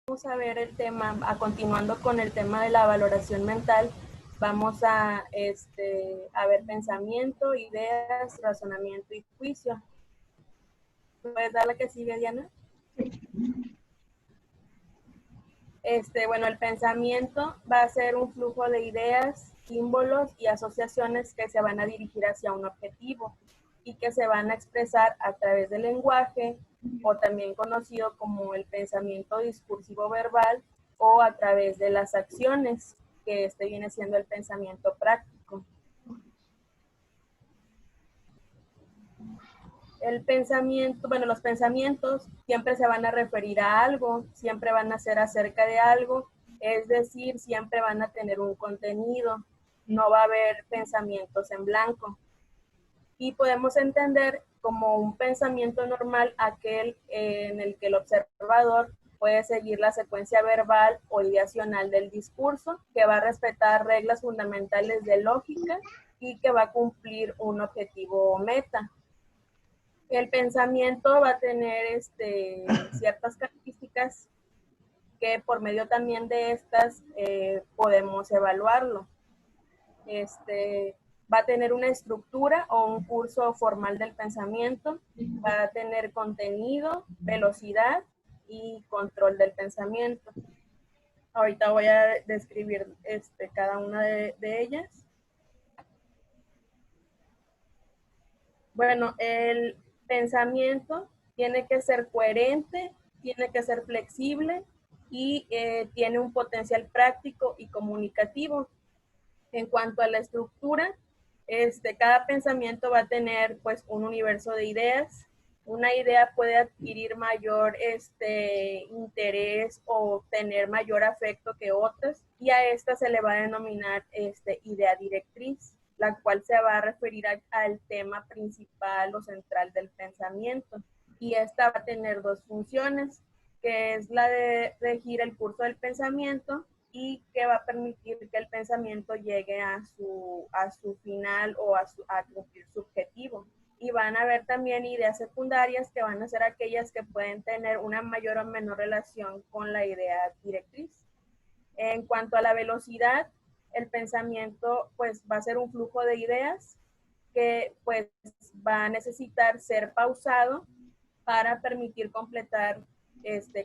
a ver el tema, continuando con el tema de la valoración mental, vamos a ver pensamiento, ideas, razonamiento y juicio. ¿Puedes dar la que sigue, Diana? Bueno, el pensamiento va a ser un flujo de ideas, símbolos y asociaciones que se van a dirigir hacia un objetivo y que se van a expresar a través del lenguaje, o también conocido como el pensamiento discursivo verbal, o a través de las acciones, que viene siendo el pensamiento práctico. El pensamiento, bueno, los pensamientos siempre se van a referir a algo, siempre van a ser acerca de algo, es decir, siempre van a tener un contenido, no va a haber pensamientos en blanco. Y podemos entender como un pensamiento normal aquel en el que el observador puede seguir la secuencia verbal o ideacional del discurso, que va a respetar reglas fundamentales de lógica y que va a cumplir un objetivo o meta. El pensamiento va a tener ciertas características que por medio también de estas podemos evaluarlo. Va a tener una estructura o un curso formal del pensamiento, va a tener contenido, velocidad y control del pensamiento. Ahorita voy a describir cada una de ellas. Bueno, el pensamiento tiene que ser coherente, tiene que ser flexible y tiene un potencial práctico y comunicativo. En cuanto a la estructura, cada pensamiento va a tener pues un universo de ideas. Una idea puede adquirir mayor interés o tener mayor afecto que otras, y a esta se le va a denominar idea directriz, la cual se va a referir al tema principal o central del pensamiento. Y esta va a tener dos funciones, que es la de regir el curso del pensamiento y que va a permitir que el pensamiento llegue a su final o a cumplir su objetivo. Y van a haber también ideas secundarias, que van a ser aquellas que pueden tener una mayor o menor relación con la idea directriz. En cuanto a la velocidad, el pensamiento pues va a ser un flujo de ideas que pues va a necesitar ser pausado para permitir completar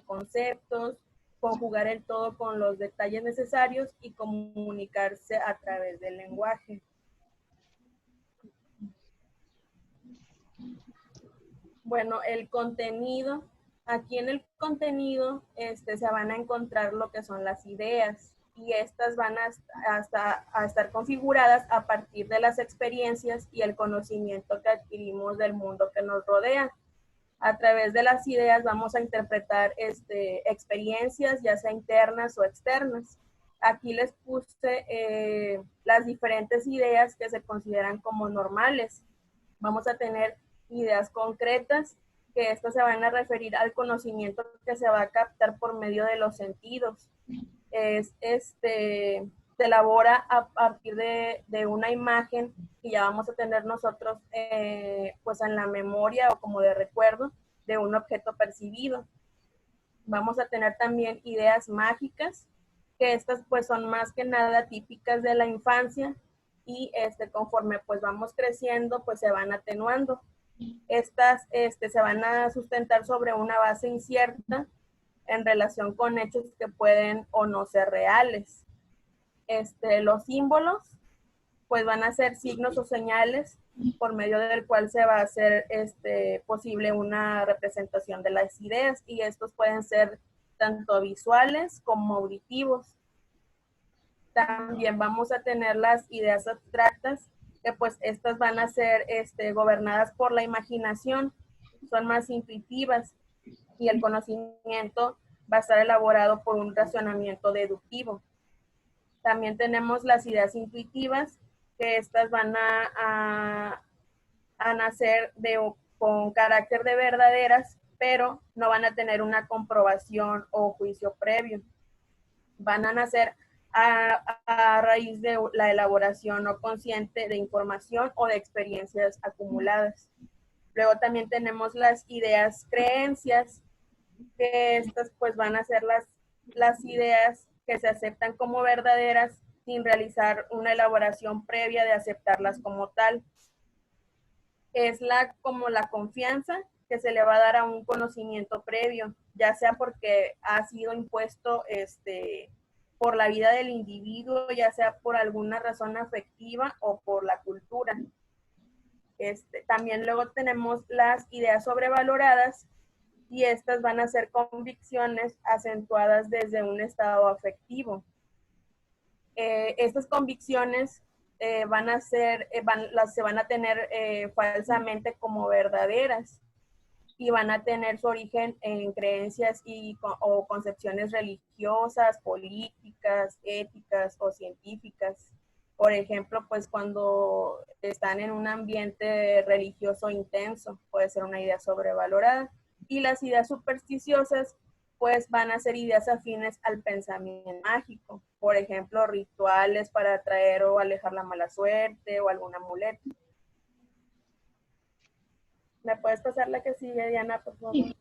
conceptos, conjugar el todo con los detalles necesarios y comunicarse a través del lenguaje. Bueno, el contenido. Aquí en el contenido se van a encontrar lo que son las ideas, y estas van a estar configuradas a partir de las experiencias y el conocimiento que adquirimos del mundo que nos rodea. A través de las ideas vamos a interpretar experiencias, ya sea internas o externas. Aquí les puse las diferentes ideas que se consideran como normales. Vamos a tener ideas concretas, que estas se van a referir al conocimiento que se va a captar por medio de los sentidos. Se elabora a partir de una imagen que ya vamos a tener nosotros pues en la memoria o como de recuerdo de un objeto percibido. Vamos a tener también ideas mágicas, que estas pues son más que nada típicas de la infancia, y conforme pues vamos creciendo pues se van atenuando. Estas se van a sustentar sobre una base incierta en relación con hechos que pueden o no ser reales. Los símbolos pues van a ser signos o señales por medio del cual se va a hacer posible una representación de las ideas, y estos pueden ser tanto visuales como auditivos. También vamos a tener las ideas abstractas, que pues estas van a ser gobernadas por la imaginación, son más intuitivas, y el conocimiento va a estar elaborado por un razonamiento deductivo. También tenemos las ideas intuitivas, que estas van a nacer con carácter de verdaderas, pero no van a tener una comprobación o juicio previo. Van a nacer a raíz de la elaboración no consciente de información o de experiencias acumuladas. Luego también tenemos las ideas creencias, que estas pues van a ser las ideas que se aceptan como verdaderas sin realizar una elaboración previa de aceptarlas como tal. Es como la confianza que se le va a dar a un conocimiento previo, ya sea porque ha sido impuesto por la vida del individuo, ya sea por alguna razón afectiva o por la cultura. También luego tenemos las ideas sobrevaloradas, y estas van a ser convicciones acentuadas desde un estado afectivo. Estas convicciones se van a tener falsamente como verdaderas, y van a tener su origen en creencias o concepciones religiosas, políticas, éticas o científicas. Por ejemplo, pues cuando están en un ambiente religioso intenso, puede ser una idea sobrevalorada. Y las ideas supersticiosas, pues van a ser ideas afines al pensamiento mágico. Por ejemplo, rituales para atraer o alejar la mala suerte o algún amuleto. ¿Me puedes pasar la que sigue, Diana, por favor? Sí.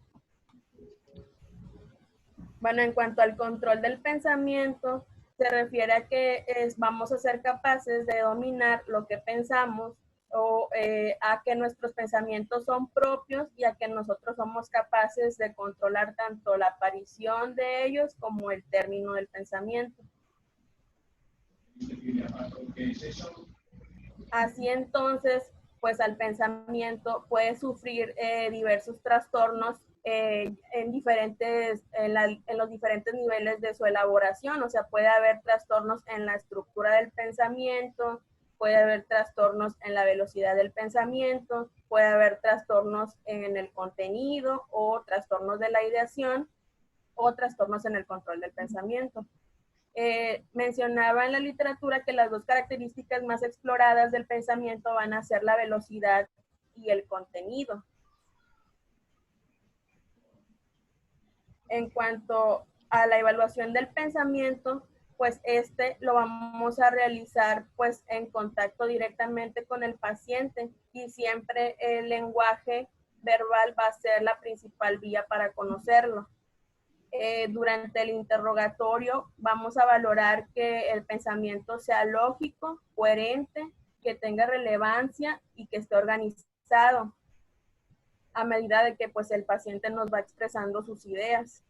Bueno, en cuanto al control del pensamiento, se refiere a que vamos a ser capaces de dominar lo que pensamos, o a que nuestros pensamientos son propios, y a que nosotros somos capaces de controlar tanto la aparición de ellos como el término del pensamiento. Así entonces, pues al pensamiento puede sufrir diversos trastornos en los diferentes niveles de su elaboración. O sea, puede haber trastornos en la estructura del pensamiento, puede haber trastornos en la velocidad del pensamiento, puede haber trastornos en el contenido, o trastornos de la ideación, o trastornos en el control del pensamiento. Mencionaba en la literatura que las dos características más exploradas del pensamiento van a ser la velocidad y el contenido. En cuanto a la evaluación del pensamiento, pues lo vamos a realizar pues en contacto directamente con el paciente, y siempre el lenguaje verbal va a ser la principal vía para conocerlo. Durante el interrogatorio vamos a valorar que el pensamiento sea lógico, coherente, que tenga relevancia y que esté organizado, a medida de que pues el paciente nos va expresando sus ideas.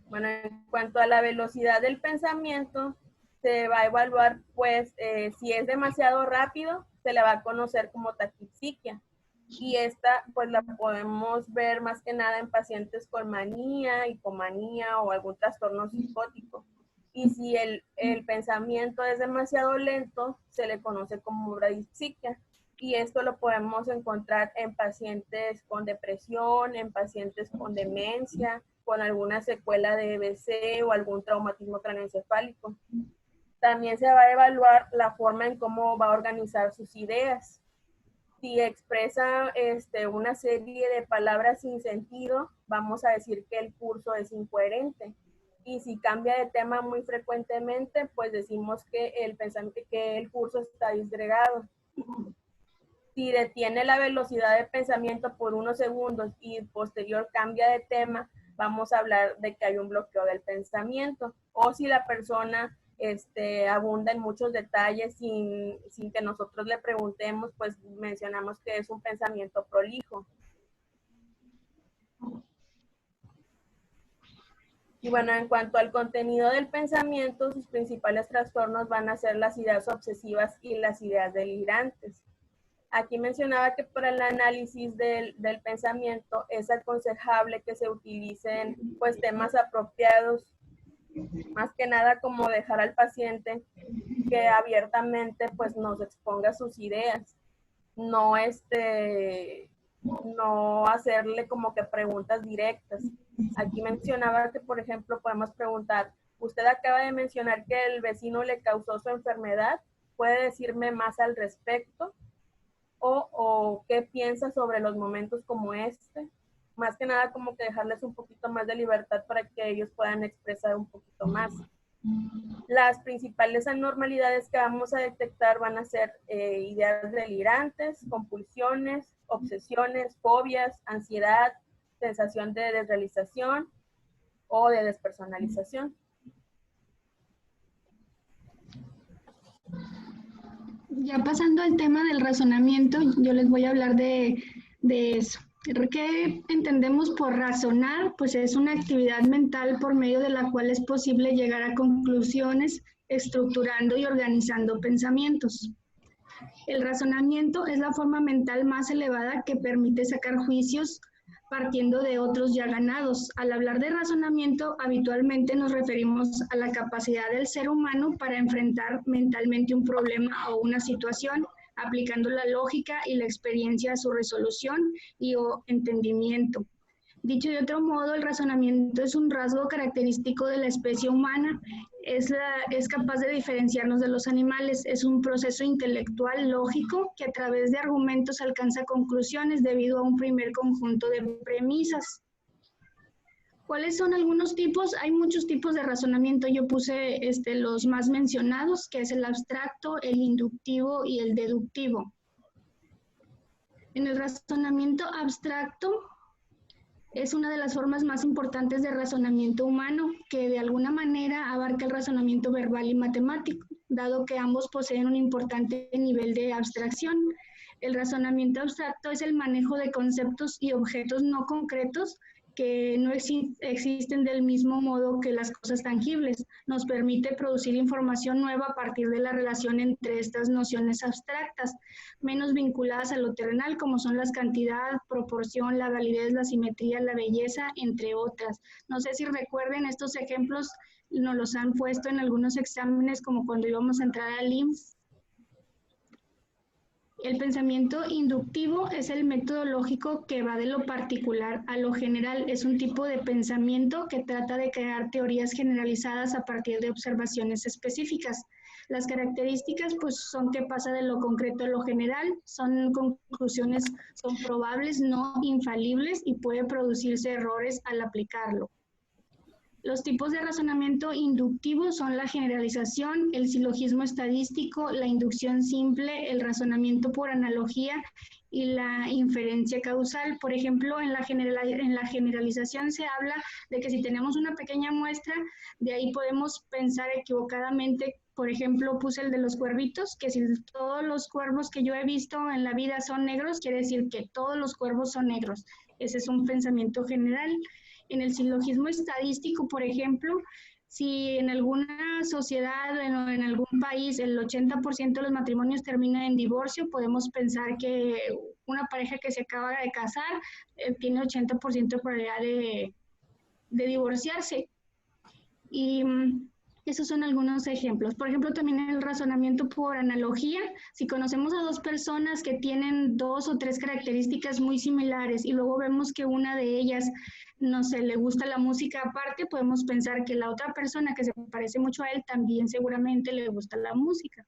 Bueno, en cuanto a la velocidad del pensamiento, se va a evaluar pues si es demasiado rápido, se la va a conocer como taquipsiquia. Y esta pues la podemos ver más que nada en pacientes con manía, hipomanía o algún trastorno psicótico. Y si el pensamiento es demasiado lento, se le conoce como bradipsiquia. Y esto lo podemos encontrar en pacientes con depresión, en pacientes con demencia, con alguna secuela de EBC o algún traumatismo craneoencefálico. También se va a evaluar la forma en cómo va a organizar sus ideas. Si expresa una serie de palabras sin sentido, vamos a decir que el curso es incoherente. Y si cambia de tema muy frecuentemente, pues decimos que el curso está disgregado. Si detiene la velocidad de pensamiento por unos segundos y posterior cambia de tema, vamos a hablar de que hay un bloqueo del pensamiento. O si la persona abunda en muchos detalles sin que nosotros le preguntemos, pues mencionamos que es un pensamiento prolijo. Y bueno, en cuanto al contenido del pensamiento, sus principales trastornos van a ser las ideas obsesivas y las ideas delirantes. Aquí mencionaba que para el análisis del pensamiento es aconsejable que se utilicen pues temas apropiados, más que nada como dejar al paciente que abiertamente pues nos exponga sus ideas, no no hacerle como que preguntas directas. Aquí mencionaba que, por ejemplo, podemos preguntar, usted acaba de mencionar que el vecino le causó su enfermedad, ¿puede decirme más al respecto? O qué piensa sobre los momentos como este. Más que nada como que dejarles un poquito más de libertad para que ellos puedan expresar un poquito más. Las principales anormalidades que vamos a detectar van a ser ideas delirantes, compulsiones, obsesiones, fobias, ansiedad, sensación de desrealización o de despersonalización. Ya pasando al tema del razonamiento, yo les voy a hablar de eso. ¿Qué entendemos por razonar? Pues es una actividad mental por medio de la cual es posible llegar a conclusiones, estructurando y organizando pensamientos. El razonamiento es la forma mental más elevada que permite sacar juicios partiendo de otros ya ganados. Al hablar de razonamiento, habitualmente nos referimos a la capacidad del ser humano para enfrentar mentalmente un problema o una situación, aplicando la lógica y la experiencia a su resolución y o entendimiento. Dicho de otro modo, el razonamiento es un rasgo característico de la especie humana, es capaz de diferenciarnos de los animales, es un proceso intelectual lógico que a través de argumentos alcanza conclusiones debido a un primer conjunto de premisas. ¿Cuáles son algunos tipos? Hay muchos tipos de razonamiento, yo puse los más mencionados, que es el abstracto, el inductivo y el deductivo. En el razonamiento abstracto, es una de las formas más importantes de razonamiento humano, que de alguna manera abarca el razonamiento verbal y matemático, dado que ambos poseen un importante nivel de abstracción. El razonamiento abstracto es el manejo de conceptos y objetos no concretos que no existen del mismo modo que las cosas tangibles. Nos permite producir información nueva a partir de la relación entre estas nociones abstractas, menos vinculadas a lo terrenal, como son la cantidad, proporción, la validez, la simetría, la belleza, entre otras. No sé si recuerden, estos ejemplos nos los han puesto en algunos exámenes, como cuando íbamos a entrar al IMSS. El pensamiento inductivo es el método lógico que va de lo particular a lo general. Es un tipo de pensamiento que trata de crear teorías generalizadas a partir de observaciones específicas. Las características pues son que pasa de lo concreto a lo general, son conclusiones, son probables, no infalibles y puede producirse errores al aplicarlo. Los tipos de razonamiento inductivo son la generalización, el silogismo estadístico, la inducción simple, el razonamiento por analogía y la inferencia causal. Por ejemplo, en la generalización se habla de que si tenemos una pequeña muestra, de ahí podemos pensar equivocadamente. Por ejemplo, puse el de los cuervitos, que si todos los cuervos que yo he visto en la vida son negros, quiere decir que todos los cuervos son negros. Ese es un pensamiento general. En el silogismo estadístico, por ejemplo, si en alguna sociedad, en algún país, el 80% de los matrimonios terminan en divorcio, podemos pensar que una pareja que se acaba de casar tiene 80% de probabilidad de divorciarse. Y esos son algunos ejemplos. Por ejemplo, también el razonamiento por analogía. Si conocemos a dos personas que tienen 2 o 3 características muy similares y luego vemos que una de ellas, no sé, le gusta la música aparte, podemos pensar que la otra persona que se parece mucho a él también seguramente le gusta la música.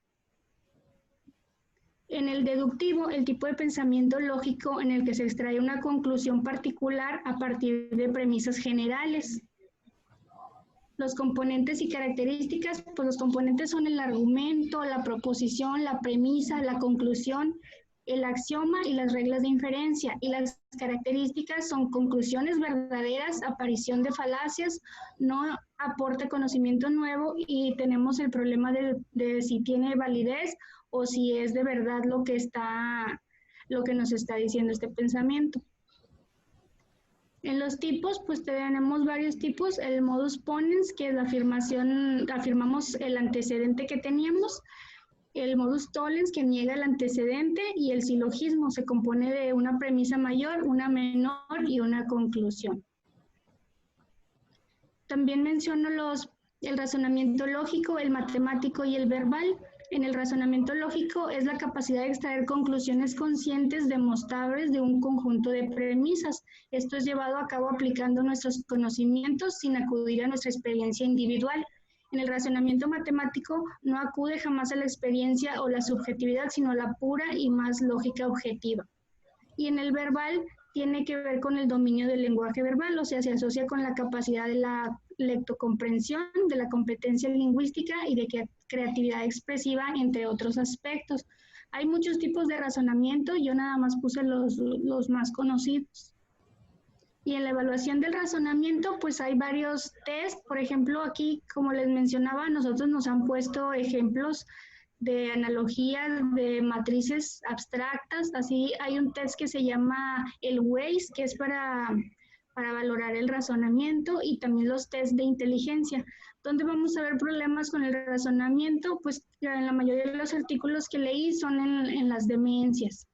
En el deductivo, el tipo de pensamiento lógico en el que se extrae una conclusión particular a partir de premisas generales. Los componentes y características, pues los componentes son el argumento, la proposición, la premisa, la conclusión, el axioma y las reglas de inferencia. Y las características son conclusiones verdaderas, aparición de falacias, no aporte conocimiento nuevo y tenemos el problema de si tiene validez o si es de verdad lo que nos está diciendo este pensamiento. En los tipos, pues tenemos varios tipos. El modus ponens, que es la afirmamos el antecedente que teníamos. El modus tollens, que niega el antecedente. Y el silogismo se compone de una premisa mayor, una menor y una conclusión. También menciono el razonamiento lógico, el matemático y el verbal. En el razonamiento lógico es la capacidad de extraer conclusiones conscientes demostrables de un conjunto de premisas. Esto es llevado a cabo aplicando nuestros conocimientos sin acudir a nuestra experiencia individual. En el razonamiento matemático no acude jamás a la experiencia o la subjetividad, sino a la pura y más lógica objetiva. Y en el verbal tiene que ver con el dominio del lenguaje verbal, o sea, se asocia con la capacidad de la lectocomprensión, de la competencia lingüística y de creatividad expresiva, entre otros aspectos. Hay muchos tipos de razonamiento, yo nada más puse los más conocidos. Y en la evaluación del razonamiento, pues hay varios test. Por ejemplo, aquí, como les mencionaba, nosotros nos han puesto ejemplos de analogías de matrices abstractas. Así hay un test que se llama el WAIS, que es para valorar el razonamiento, y también los test de inteligencia. ¿Dónde vamos a ver problemas con el razonamiento? Pues en la mayoría de los artículos que leí son en las demencias.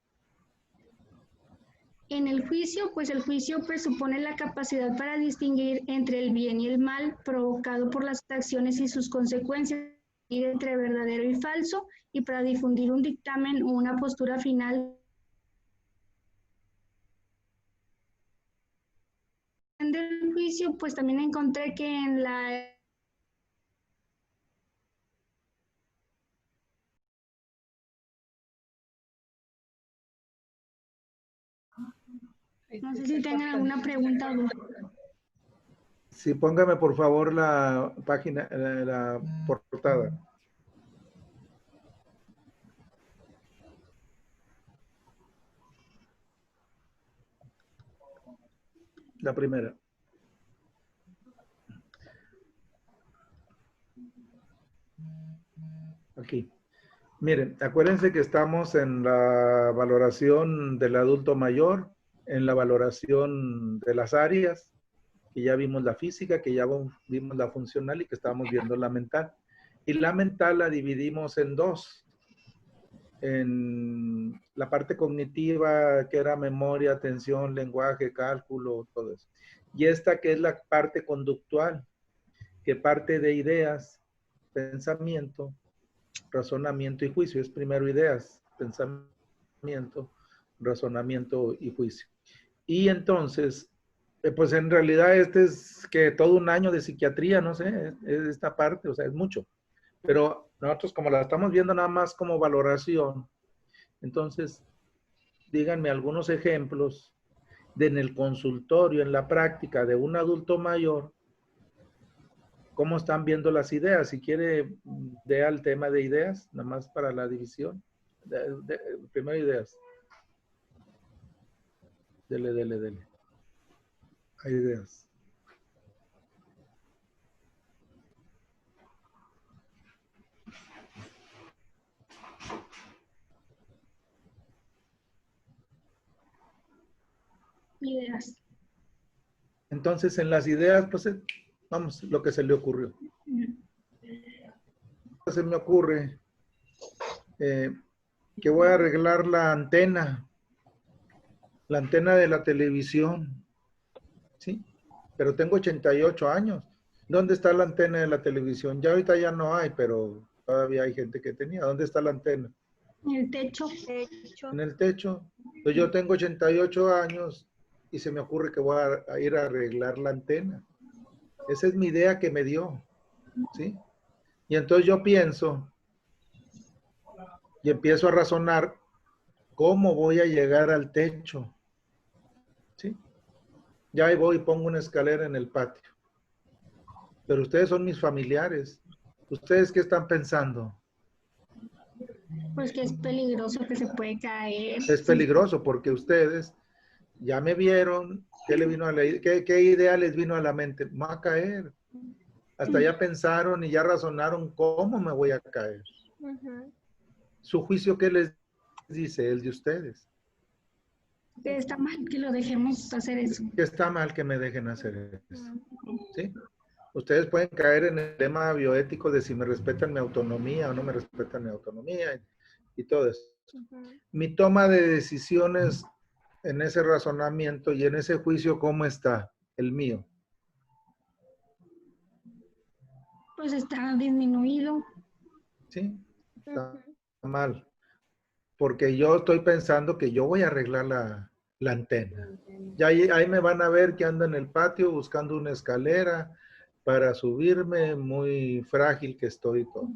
En el juicio, pues el juicio presupone la capacidad para distinguir entre el bien y el mal provocado por las acciones y sus consecuencias, entre verdadero y falso, y para difundir un dictamen o una postura final. En el juicio, pues también encontré que en la... No sé si tengan alguna pregunta o duda. Sí, póngame por favor la página, la portada. La primera. Aquí. Miren, acuérdense que estamos en la valoración del adulto mayor, en la valoración de las áreas, que ya vimos la física, que ya vimos la funcional y que estábamos viendo la mental. Y la mental la dividimos en dos. En la parte cognitiva, que era memoria, atención, lenguaje, cálculo, todo eso. Y esta que es la parte conductual, que parte de ideas, pensamiento, razonamiento y juicio. Es primero ideas, pensamiento, razonamiento y juicio. Y entonces, pues en realidad este es que todo un año de psiquiatría, no sé, es esta parte, o sea, es mucho. Pero nosotros como la estamos viendo nada más como valoración, entonces díganme algunos ejemplos de en el consultorio, en la práctica de un adulto mayor, cómo están viendo las ideas. Si quiere, vea el tema de ideas, nada más para la división. Primero ideas. Dele, dele, dele. Hay ideas. Ideas. Entonces, en las ideas, pues, vamos, lo que se le ocurrió. Se me ocurre que voy a arreglar la antena de la televisión, ¿sí? Pero tengo 88 años. ¿Dónde está la antena de la televisión? Ya ahorita ya no hay, pero todavía hay gente que tenía. ¿Dónde está la antena? En el techo. En el techo. Entonces yo tengo 88 años y se me ocurre que voy a ir a arreglar la antena. Esa es mi idea que me dio, ¿sí? Y entonces yo pienso y empiezo a razonar cómo voy a llegar al techo, ¿sí? Ya ahí voy y pongo una escalera en el patio. Pero ustedes son mis familiares. ¿Ustedes qué están pensando? Pues que es peligroso, que se puede caer. Es peligroso porque ustedes ya me vieron. ¿Qué idea les vino a la mente? Me va a caer. Hasta ya pensaron y ya razonaron cómo me voy a caer. Su juicio, ¿qué les dice? El de ustedes. Que está mal que lo dejemos hacer eso. Que está mal que me dejen hacer eso. ¿Sí? Ustedes pueden caer en el tema bioético de si me respetan mi autonomía o no me respetan mi autonomía y todo eso. Mi toma de decisiones en ese razonamiento y en ese juicio, ¿cómo está? El mío. Pues está disminuido. ¿Sí? Está mal. Porque yo estoy pensando que yo voy a arreglar la antena. Ya ahí me van a ver que ando en el patio buscando una escalera para subirme, muy frágil que estoy todo.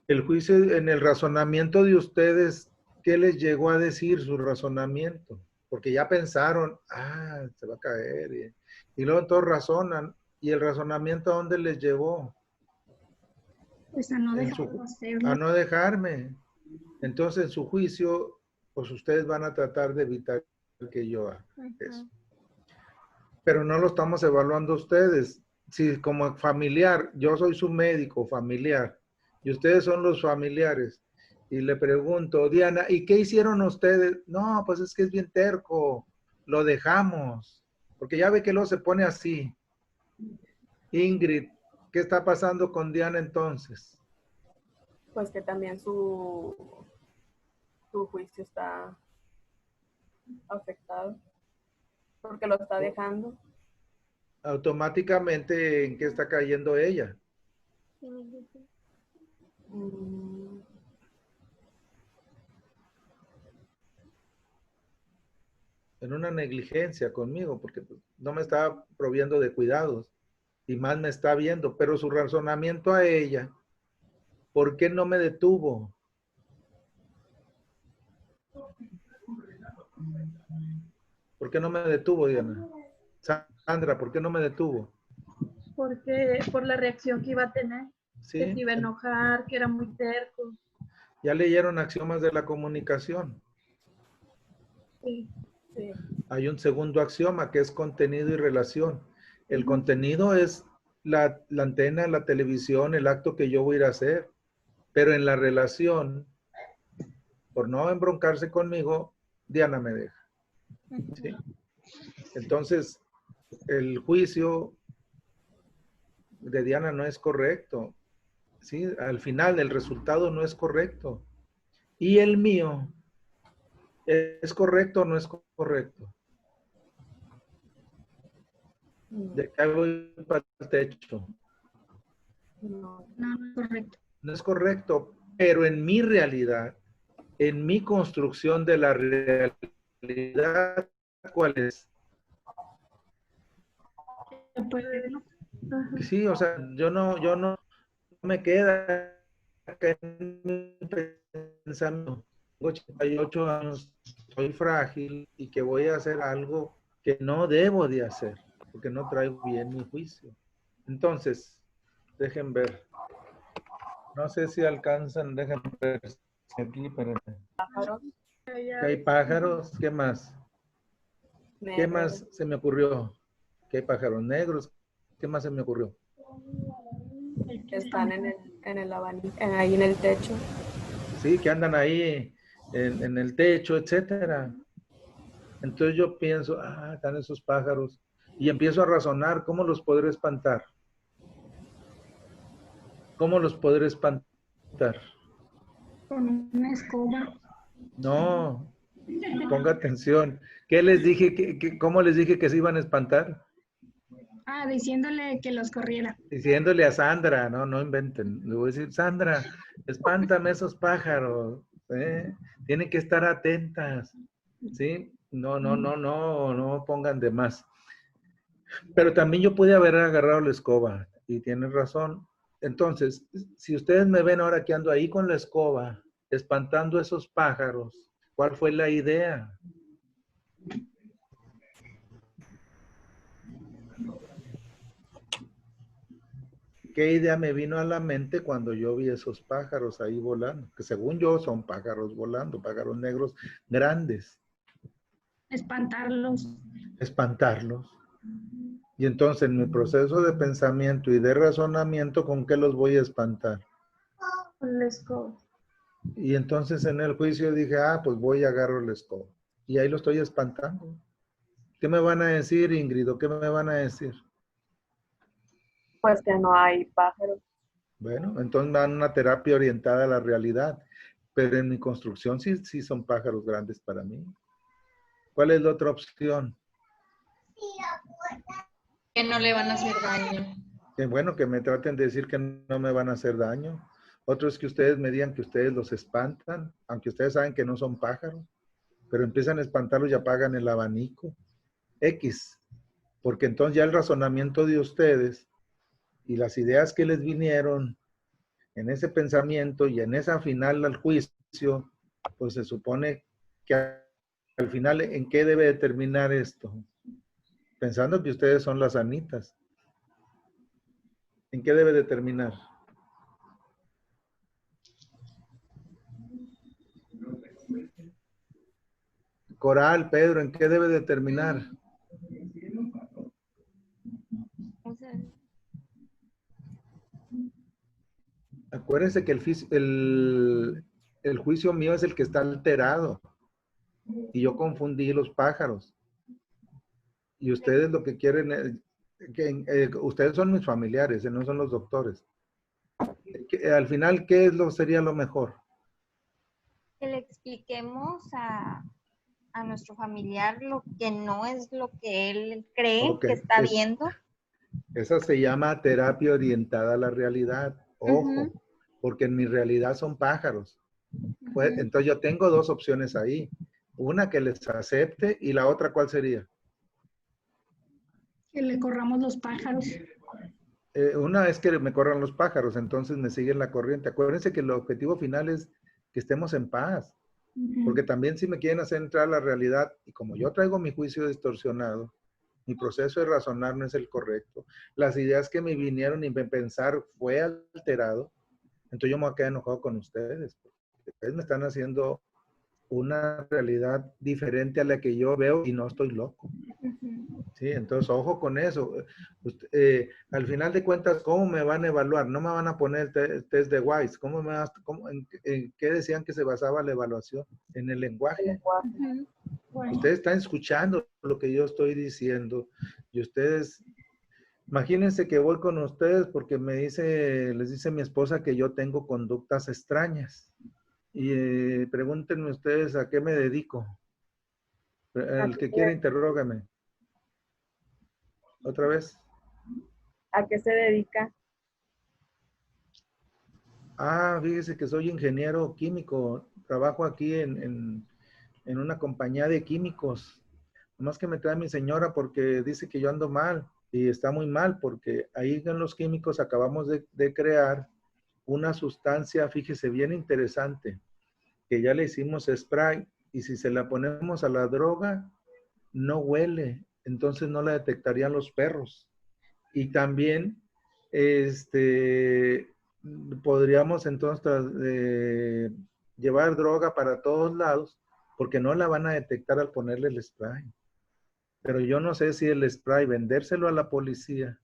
El juicio, en el razonamiento de ustedes, ¿qué les llegó a decir su razonamiento? Porque ya pensaron, se va a caer. Y luego todos razonan. ¿Y el razonamiento a dónde les llevó? Pues a no dejarlo hacerlo. A no dejarme. Entonces, en su juicio, pues ustedes van a tratar de evitar que yo haga eso. pero no lo estamos evaluando ustedes. Si como familiar, yo soy su médico familiar y ustedes son los familiares, y le pregunto, Diana, ¿y qué hicieron ustedes? No, pues es que es bien terco, lo dejamos, porque ya ve que luego se pone así. Ingrid, ¿qué está pasando con Diana entonces? Pues que también su juicio está afectado porque lo está dejando. Automáticamente, ¿en qué está cayendo ella? Mm, En una negligencia conmigo, porque pues, no me está proviendo de cuidados y más me está viendo, pero su razonamiento a ella, ¿por qué no me detuvo? ¿Por qué no me detuvo, Diana? Sandra, ¿por qué no me detuvo? Porque por la reacción que iba a tener, que se Sí, iba a enojar, que era muy terco. ya leyeron axiomas de la comunicación. Sí. sí. Hay un segundo axioma que es contenido y relación. El contenido es la antena, la televisión, el acto que yo voy a ir a hacer. Pero en la relación, por no embroncarse conmigo, Diana me deja. ¿Sí? Entonces, el juicio de Diana no es correcto. ¿Sí? Al final, el resultado no es correcto. Y el mío, ¿es correcto o no es correcto? De que voy para el techo. No. No, no es correcto. No es correcto, pero en mi realidad, en mi construcción de la realidad, ¿cuál es? Ajá. Sí, o sea, yo no me queda acá en mi pensamiento. Tengo 88 años, soy frágil y que voy a hacer algo que no debo de hacer, porque no traigo bien mi juicio. Entonces, dejen ver. No sé si alcanzan, dejen ver aquí, pero Pájaros hay pájaros, ¿qué más? ¿Qué negros más se me ocurrió? ¿Qué hay pájaros negros? ¿Qué más se me ocurrió? que están en el abanico, ahí en el techo. Sí, que andan ahí en el techo, etcétera. Entonces yo pienso, están esos pájaros. Y empiezo a razonar, ¿cómo los podré espantar? ¿Cómo los podré espantar? Con una escoba. No, ponga atención. ¿Qué les dije? ¿Cómo les dije que se iban a espantar? Ah, diciéndole que los corriera. Diciéndole a Sandra, no inventen. Le voy a decir, Sandra, espántame esos pájaros, ¿eh? Tienen que estar atentas, ¿sí? No pongan de más. Pero también yo pude haber agarrado la escoba, y tienes razón. Entonces, si ustedes me ven ahora que ando ahí con la escoba, espantando esos pájaros, ¿cuál fue la idea? ¿Qué idea me vino a la mente cuando yo vi esos pájaros ahí volando? Que según yo son pájaros volando, pájaros negros grandes. Espantarlos. Espantarlos. Y entonces en mi proceso de pensamiento y de razonamiento, ¿con qué los voy a espantar? Con la escoba. Y entonces en el juicio dije, pues voy a agarrar la escoba. Y ahí lo estoy espantando. ¿Qué me van a decir, Ingrid? ¿O qué me van a decir? Pues que no hay pájaros. Bueno, entonces me dan una terapia orientada a la realidad. Pero en mi construcción sí son pájaros grandes para mí. ¿Cuál es la otra opción? Que no le van a hacer daño. Que bueno, que me traten de decir que no me van a hacer daño. Otros que ustedes me digan que ustedes los espantan, aunque ustedes saben que no son pájaros, pero empiezan a espantarlos y apagan el abanico. X, porque entonces ya el razonamiento de ustedes y las ideas que les vinieron en ese pensamiento y en esa final al juicio, pues se supone que al final, ¿en qué debe determinar esto? Pensando que ustedes son las sanitas. ¿En qué debe determinar? Coral, Pedro, ¿en qué debe determinar? Acuérdense que el juicio mío es el que está alterado. Y yo confundí los pájaros. Y ustedes lo que quieren es, ustedes son mis familiares, no son los doctores. Al final, ¿qué es sería lo mejor? Que le expliquemos a nuestro familiar lo que no es lo que él cree Ok, que está viendo. Esa se llama terapia orientada a la realidad. Ojo, porque en mi realidad son pájaros. Pues, entonces yo tengo dos opciones ahí. Una que les acepte y la otra, ¿cuál sería? Que le corramos los pájaros. Una es que me corran los pájaros, entonces me siguen la corriente. Acuérdense que el objetivo final es que estemos en paz. Porque también si me quieren hacer entrar a la realidad, y como yo traigo mi juicio distorsionado, mi proceso de razonar no es el correcto, las ideas que me vinieron y me pensar fue alterado, entonces yo me voy a quedar enojado con ustedes. Ustedes me están haciendo una realidad diferente a la que yo veo y no estoy loco. Sí, entonces ojo con eso. Al final de cuentas, ¿cómo me van a evaluar? No me van a poner el test de Wise. ¿En qué decían que se basaba la evaluación? En el lenguaje. Ustedes están escuchando lo que yo estoy diciendo y ustedes, imagínense que voy con ustedes porque les dice mi esposa que yo tengo conductas extrañas. Y pregúntenme ustedes a qué me dedico. El que quiera, interrógame. ¿Otra vez? ¿A qué se dedica? Fíjese que soy ingeniero químico. Trabajo aquí en una compañía de químicos. Nomás que me trae mi señora porque dice que yo ando mal. Y está muy mal porque ahí en los químicos acabamos de crear una sustancia, fíjese, bien interesante, que ya le hicimos spray. Y si se la ponemos a la droga, no huele. Entonces no la detectarían los perros. Y también, podríamos entonces llevar droga para todos lados porque no la van a detectar al ponerle el spray. Pero yo no sé si el spray vendérselo a la policía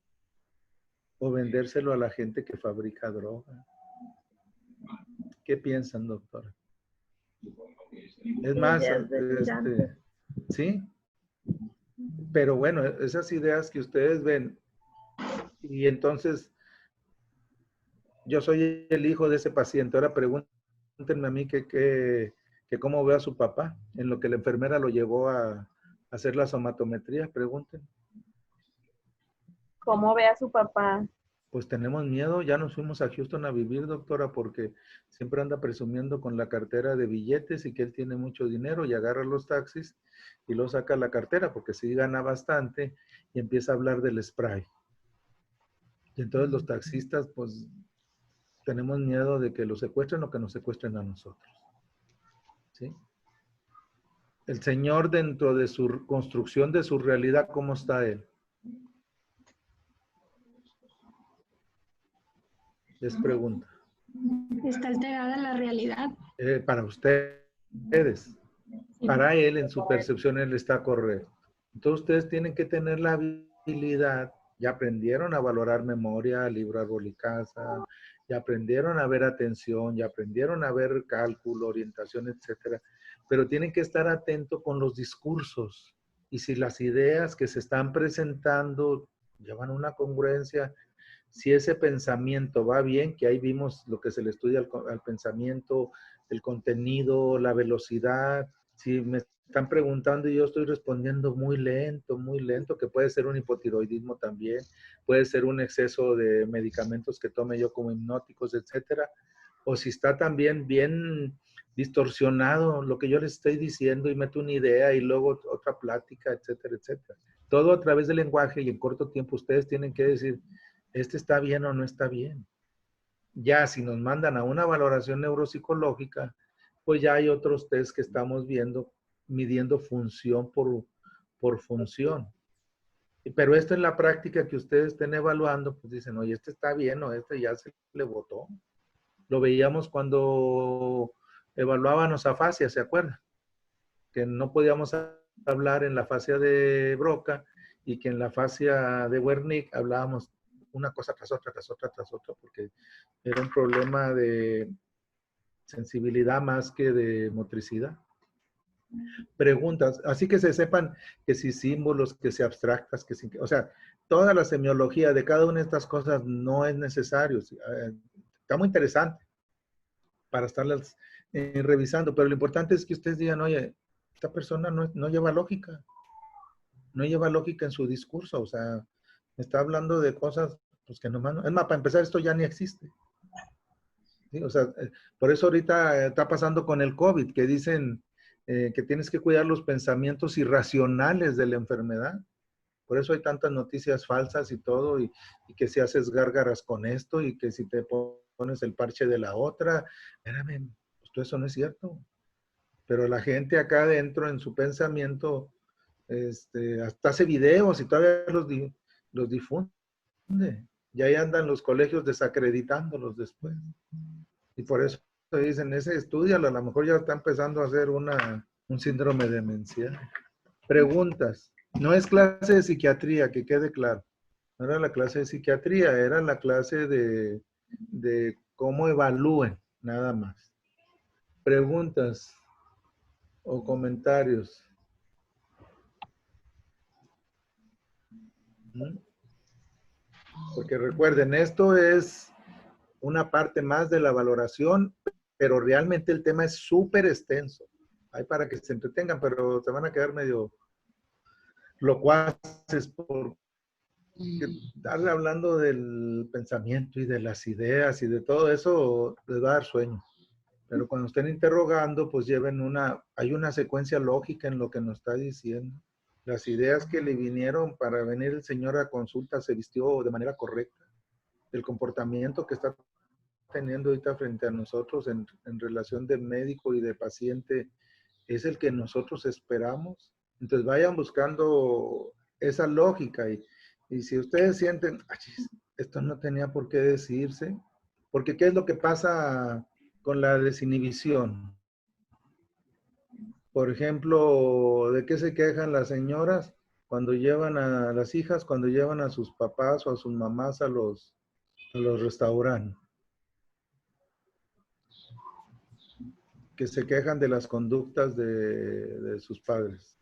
o vendérselo a la gente que fabrica droga. ¿Qué piensan, doctora? Es más, sí, pero bueno, esas ideas que ustedes ven y entonces yo soy el hijo de ese paciente. Ahora pregúntenme a mí que cómo veo a su papá, en lo que la enfermera lo llevó a hacer la somatometría. Pregunten. ¿Cómo ve a su papá? Pues tenemos miedo. Ya nos fuimos a Houston a vivir, doctora, porque siempre anda presumiendo con la cartera de billetes y que él tiene mucho dinero y agarra los taxis y luego saca la cartera porque sí gana bastante y empieza a hablar del spray. Y entonces los taxistas, pues, tenemos miedo de que lo secuestren o que nos secuestren a nosotros. ¿Sí? El Señor, dentro de su construcción de su realidad, ¿cómo está Él? Les pregunta. Está alterada la realidad. Para ustedes. Para Él, en su percepción, Él está correcto. Entonces, ustedes tienen que tener la habilidad, ya aprendieron a valorar memoria, libro, árbol y casa, ya aprendieron a ver atención, ya aprendieron a ver cálculo, orientación, etcétera. Pero tienen que estar atentos con los discursos. Y si las ideas que se están presentando llevan una congruencia, si ese pensamiento va bien, que ahí vimos lo que se le estudia al pensamiento, el contenido, la velocidad. Si me están preguntando y yo estoy respondiendo muy lento, que puede ser un hipotiroidismo también, puede ser un exceso de medicamentos que tome yo como hipnóticos, etcétera. O si está también bien distorsionado lo que yo les estoy diciendo y meto una idea y luego otra plática, etcétera, etcétera. Todo a través del lenguaje y en corto tiempo ustedes tienen que decir, ¿este está bien o no está bien? Ya si nos mandan a una valoración neuropsicológica, pues ya hay otros test que estamos viendo, midiendo función por función. Pero esto en la práctica que ustedes estén evaluando, pues dicen, oye, este está bien o este ya se le botó. Lo veíamos cuando evaluábamos afasia, ¿se acuerdan? Que no podíamos hablar en la fascia de Broca y que en la fascia de Wernicke hablábamos una cosa tras otra, tras otra, tras otra, porque era un problema de sensibilidad más que de motricidad. Preguntas, así que se sepan que si símbolos, que si abstractas, que si, o sea, toda la semiología de cada una de estas cosas no es necesario. Está muy interesante para estarlas revisando, pero lo importante es que ustedes digan, oye, esta persona no lleva lógica, no lleva lógica en su discurso, o sea, está hablando de cosas pues, que nomás no, es más, para empezar, esto ya ni existe. ¿Sí? O sea, por eso ahorita está pasando con el COVID, que dicen que tienes que cuidar los pensamientos irracionales de la enfermedad. Por eso hay tantas noticias falsas y todo, y que si haces gárgaras con esto, y que si te pones el parche de la otra, espérame, pues todo eso no es cierto. Pero la gente acá adentro en su pensamiento, hasta hace videos y todavía los difunde. Y ahí andan los colegios desacreditándolos después. Y por eso dicen, ese estudialo, a lo mejor ya está empezando a hacer un síndrome demencial. Preguntas. No es clase de psiquiatría, que quede claro. No era la clase de psiquiatría, era la clase de cómo evalúen, nada más. Preguntas o comentarios. Porque recuerden, esto es una parte más de la valoración, pero realmente el tema es súper extenso. Hay para que se entretengan, pero se van a quedar medio locuaces por estar hablando del pensamiento y de las ideas y de todo eso, les va a dar sueño. Pero cuando estén interrogando, pues hay una secuencia lógica en lo que nos está diciendo. Las ideas que le vinieron para venir el señor a consulta se vistió de manera correcta. El comportamiento que está teniendo ahorita frente a nosotros en relación de médico y de paciente es el que nosotros esperamos. Entonces vayan buscando esa lógica y si ustedes sienten, esto no tenía por qué decirse, porque ¿qué es lo que pasa con la desinhibición? Por ejemplo, ¿de qué se quejan las señoras cuando llevan a las hijas, cuando llevan a sus papás o a sus mamás a los restaurantes? Que se quejan de las conductas de sus padres.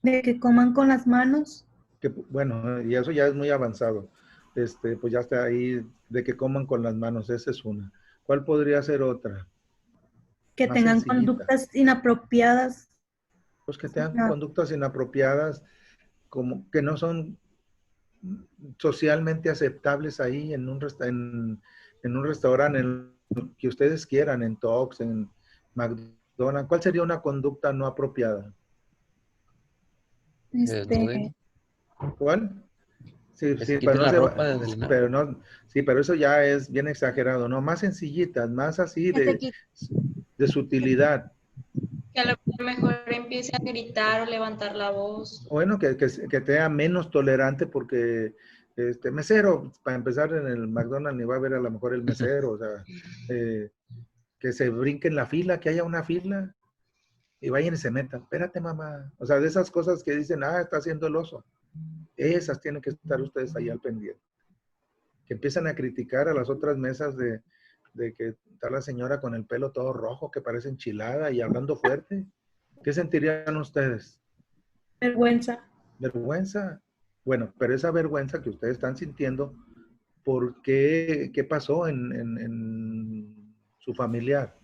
De que coman con las manos. Que, bueno, y eso ya es muy avanzado. Pues ya está ahí, de que coman con las manos, esa es una. ¿Cuál podría ser otra? Que Más tengan sencillita. conductas inapropiadas. Pues que tengan conductas inapropiadas, como que no son socialmente aceptables ahí en un restaurante, en que ustedes quieran, en Tox, en McDonald's. ¿Cuál sería una conducta no apropiada? ¿Cuál? Sí, Que sí, se quite pero la no ropa desde el pero no, sí, pero eso ya es bien exagerado, ¿no? Más sencillitas, más así de sutilidad. Que a lo mejor empiece a gritar o levantar la voz. Bueno, que sea menos tolerante porque, mesero, para empezar en el McDonald's ni va a ver a lo mejor el mesero, o sea, que se brinque en la fila, que haya una fila y vayan y se metan. Espérate, mamá. O sea, de esas cosas que dicen, está haciendo el oso. Esas tienen que estar ustedes ahí al pendiente. Que empiezan a criticar a las otras mesas de que está la señora con el pelo todo rojo, que parece enchilada y hablando fuerte. ¿Qué sentirían ustedes? Vergüenza. Vergüenza. Bueno, pero esa vergüenza que ustedes están sintiendo, ¿por qué? ¿Qué pasó en su familiar?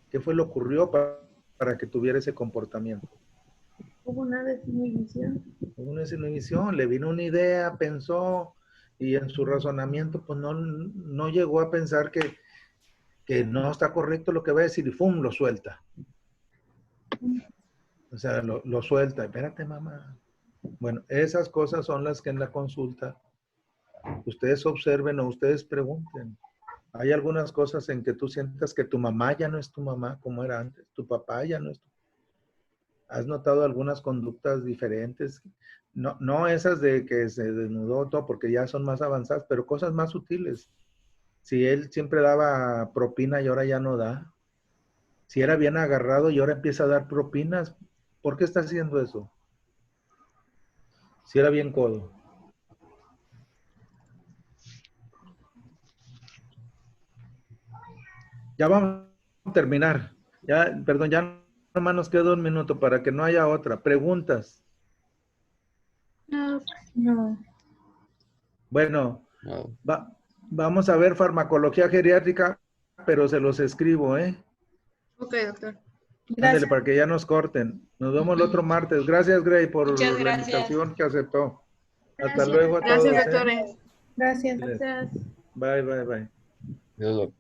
¿Qué fue lo que ocurrió para que tuviera ese comportamiento? Hubo una desinhibición. Hubo una desinhibición, le vino una idea, pensó, y en su razonamiento, pues no llegó a pensar que no está correcto lo que va a decir y ¡fum! Lo suelta. O sea, lo suelta. Espérate, mamá. Bueno, esas cosas son las que en la consulta ustedes observen o ustedes pregunten. Hay algunas cosas en que tú sientas que tu mamá ya no es tu mamá como era antes, tu papá ya no es tu. ¿Has notado algunas conductas diferentes? No esas de que se desnudó todo porque ya son más avanzadas, pero cosas más sutiles. Si él siempre daba propina y ahora ya no da. Si era bien agarrado y ahora empieza a dar propinas, ¿por qué está haciendo eso? Si era bien codo. Ya vamos a terminar. Ya, perdón, ya nomás nos queda 1 minuto para que no haya otra. Preguntas. No, No. Bueno, No. vamos a ver farmacología geriátrica, pero se los escribo, ¿eh? Ok, doctor. Ándele, para que ya nos corten. Nos vemos el otro martes. Gracias, Grey, por Muchas la gracias. invitación que aceptó. Hasta Gracias. luego a todos. Gracias, ¿eh? doctores. Gracias. Bye, bye, bye. Dios lo-